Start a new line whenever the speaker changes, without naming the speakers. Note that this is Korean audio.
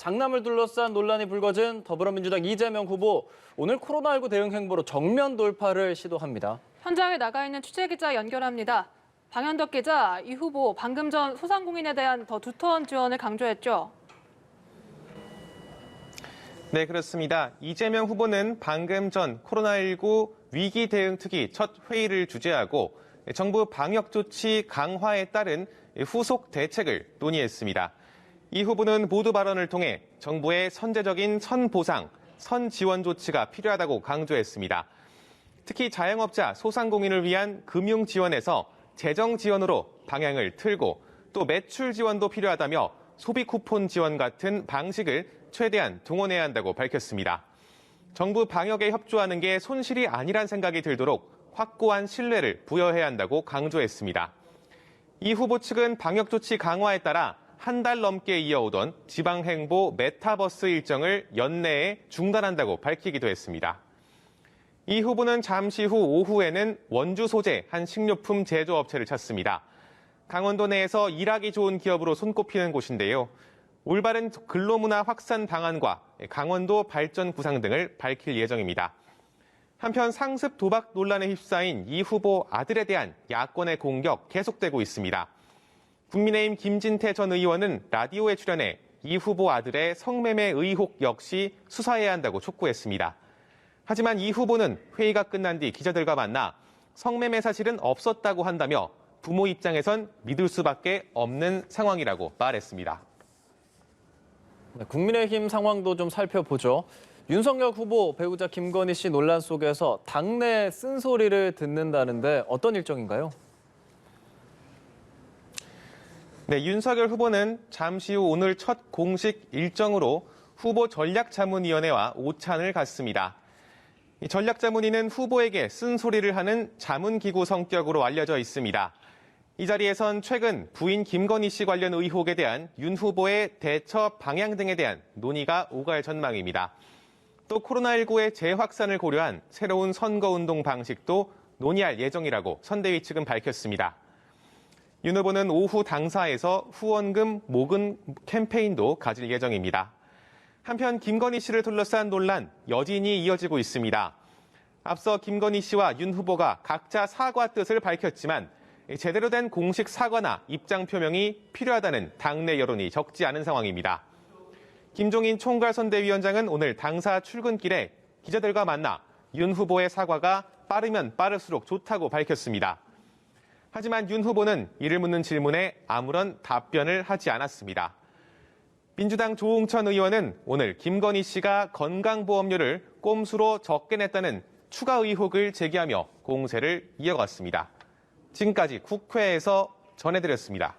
장남을 둘러싼 논란이 불거진 더불어민주당 이재명 후보, 오늘 코로나19 대응 행보로 정면 돌파를 시도합니다.
현장에 나가 있는 취재기자 연결합니다. 방현덕 기자, 이 후보 방금 전 소상공인에 대한 더 두터운 지원을 강조했죠.
네, 그렇습니다. 이재명 후보는 방금 전 코로나19 위기 대응 특위 첫 회의를 주재하고 정부 방역 조치 강화에 따른 후속 대책을 논의했습니다. 이 후보는 모두 발언을 통해 정부의 선제적인 선보상, 선지원 조치가 필요하다고 강조했습니다. 특히 자영업자, 소상공인을 위한 금융 지원에서 재정 지원으로 방향을 틀고 또 매출 지원도 필요하다며 소비 쿠폰 지원 같은 방식을 최대한 동원해야 한다고 밝혔습니다. 정부 방역에 협조하는 게 손실이 아니란 생각이 들도록 확고한 신뢰를 부여해야 한다고 강조했습니다. 이 후보 측은 방역 조치 강화에 따라 한 달 넘게 이어오던 지방행보 메타버스 일정을 연내에 중단한다고 밝히기도 했습니다. 이 후보는 잠시 후 오후에는 원주 소재 한 식료품 제조업체를 찾습니다. 강원도 내에서 일하기 좋은 기업으로 손꼽히는 곳인데요. 올바른 근로문화 확산 방안과 강원도 발전 구상 등을 밝힐 예정입니다. 한편 상습 도박 논란에 휩싸인 이 후보 아들에 대한 야권의 공격 계속되고 있습니다. 국민의힘 김진태 전 의원은 라디오에 출연해 이 후보 아들의 성매매 의혹 역시 수사해야 한다고 촉구했습니다. 하지만 이 후보는 회의가 끝난 뒤 기자들과 만나 성매매 사실은 없었다고 한다며 부모 입장에선 믿을 수밖에 없는 상황이라고 말했습니다.
국민의힘 상황도 좀 살펴보죠. 윤석열 후보 배우자 김건희 씨 논란 속에서 당내 쓴소리를 듣는다는데 어떤 일정인가요?
네, 윤석열 후보는 잠시 후 오늘 첫 공식 일정으로 후보 전략자문위원회와 오찬을 갖습니다. 이 전략자문위는 후보에게 쓴소리를 하는 자문기구 성격으로 알려져 있습니다. 이 자리에선 최근 부인 김건희 씨 관련 의혹에 대한 윤 후보의 대처 방향 등에 대한 논의가 오갈 전망입니다. 또 코로나19의 재확산을 고려한 새로운 선거운동 방식도 논의할 예정이라고 선대위 측은 밝혔습니다. 윤 후보는 오후 당사에서 후원금 모금 캠페인도 가질 예정입니다. 한편 김건희 씨를 둘러싼 논란 여진이 이어지고 있습니다. 앞서 김건희 씨와 윤 후보가 각자 사과 뜻을 밝혔지만 제대로 된 공식 사과나 입장 표명이 필요하다는 당내 여론이 적지 않은 상황입니다. 김종인 총괄선대위원장은 오늘 당사 출근길에 기자들과 만나 윤 후보의 사과가 빠르면 빠를수록 좋다고 밝혔습니다. 하지만 윤 후보는 이를 묻는 질문에 아무런 답변을 하지 않았습니다. 민주당 조응천 의원은 오늘 김건희 씨가 건강보험료를 꼼수로 적게 냈다는 추가 의혹을 제기하며 공세를 이어갔습니다. 지금까지 국회에서 전해드렸습니다.